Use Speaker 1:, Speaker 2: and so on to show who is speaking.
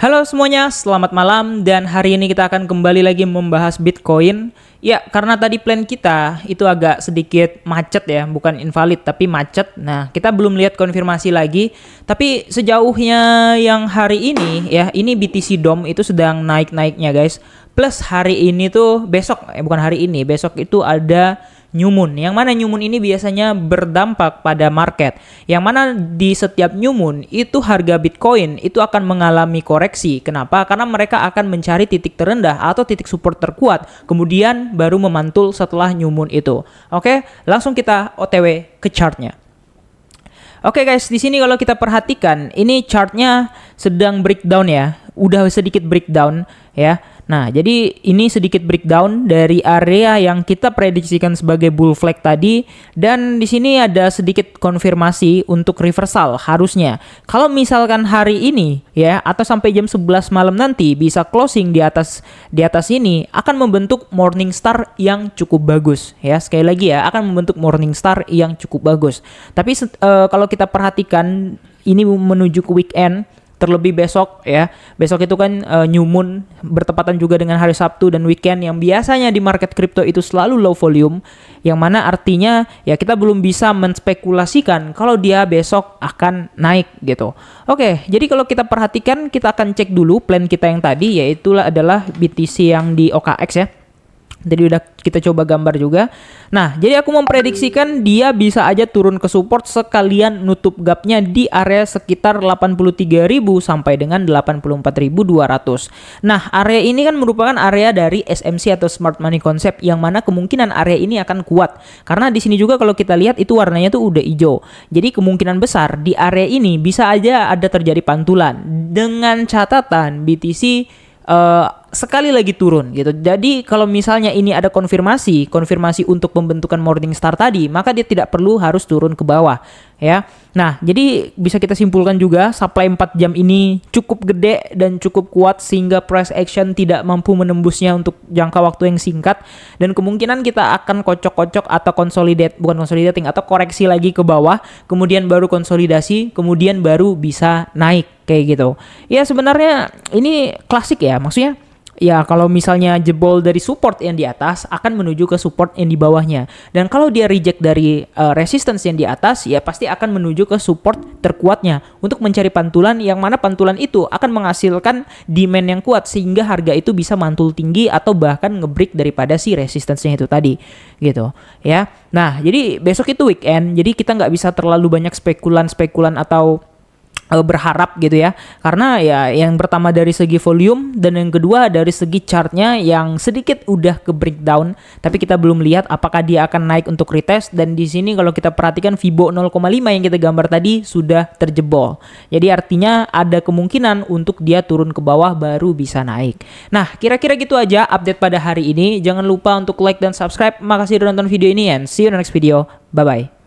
Speaker 1: Halo semuanya, selamat malam dan hari ini kita akan kembali lagi membahas Bitcoin. Ya, karena tadi plan kita itu agak sedikit macet ya, bukan invalid tapi macet. Nah, kita belum lihat konfirmasi lagi. Tapi sejauhnya yang hari ini ya, ini BTC DOM itu sedang naik-naiknya guys. Plus hari ini tuh besok, bukan hari ini, besok itu ada new moon, yang mana new moon ini biasanya berdampak pada market, yang mana di setiap new moon itu harga Bitcoin itu akan mengalami koreksi. Kenapa? Karena mereka akan mencari titik terendah atau titik support terkuat, kemudian baru memantul setelah new moon itu. Oke, langsung kita OTW ke chartnya. Oke guys, di sini kalau kita perhatikan, ini chartnya sedang breakdown ya, udah sedikit breakdown ya. Nah, jadi ini sedikit breakdown dari area yang kita prediksikan sebagai bull flag tadi, dan di sini ada sedikit konfirmasi untuk reversal harusnya. Kalau misalkan hari ini ya atau sampai jam 11 malam nanti bisa closing di atas ini, akan membentuk morning star yang cukup bagus ya. Sekali lagi ya, akan membentuk morning star yang cukup bagus. Tapi kalau kita perhatikan ini menuju ke weekend, terlebih besok ya. Besok itu kan new moon bertepatan juga dengan hari Sabtu dan weekend yang biasanya di market crypto itu selalu low volume, yang mana artinya ya kita belum bisa menspekulasikan kalau dia besok akan naik gitu. Oke, jadi kalau kita perhatikan, kita akan cek dulu plan kita yang tadi, yaitu adalah BTC yang di OKX ya. Jadi udah kita coba gambar juga. Nah, jadi aku memprediksikan dia bisa aja turun ke support sekalian nutup gapnya di area sekitar 83.000 sampai dengan 84.200. Nah, area ini kan merupakan area dari SMC atau Smart Money Concept, yang mana kemungkinan area ini akan kuat. Karena di sini juga kalau kita lihat itu warnanya tuh udah hijau. Jadi kemungkinan besar di area ini bisa aja ada terjadi pantulan. Dengan catatan BTC sekali lagi turun gitu. Jadi kalau misalnya ini ada konfirmasi untuk pembentukan morning star tadi, maka dia tidak perlu harus turun ke bawah ya. Nah, jadi bisa kita simpulkan juga supply 4 jam ini cukup gede dan cukup kuat sehingga price action tidak mampu menembusnya untuk jangka waktu yang singkat, dan kemungkinan kita akan kocok-kocok atau consolidating atau koreksi lagi ke bawah, kemudian baru konsolidasi, kemudian baru bisa naik kayak gitu. Ya sebenarnya ini klasik ya, maksudnya ya kalau misalnya jebol dari support yang di atas akan menuju ke support yang di bawahnya, dan kalau dia reject dari resistance yang di atas ya pasti akan menuju ke support terkuatnya untuk mencari pantulan, yang mana pantulan itu akan menghasilkan demand yang kuat sehingga harga itu bisa mantul tinggi atau bahkan ngebreak daripada si resistance-nya itu tadi gitu ya. Nah, jadi besok itu weekend, jadi kita nggak bisa terlalu banyak spekulan atau berharap gitu ya, karena ya yang pertama dari segi volume dan yang kedua dari segi chartnya yang sedikit udah ke breakdown, tapi kita belum lihat apakah dia akan naik untuk retest. Dan di sini kalau kita perhatikan Fibo 0,5 yang kita gambar tadi sudah terjebol, jadi artinya ada kemungkinan untuk dia turun ke bawah baru bisa naik. Nah, kira-kira gitu aja update pada hari ini. Jangan lupa untuk like dan subscribe. Makasih udah nonton video ini, and see you in the next video. Bye bye.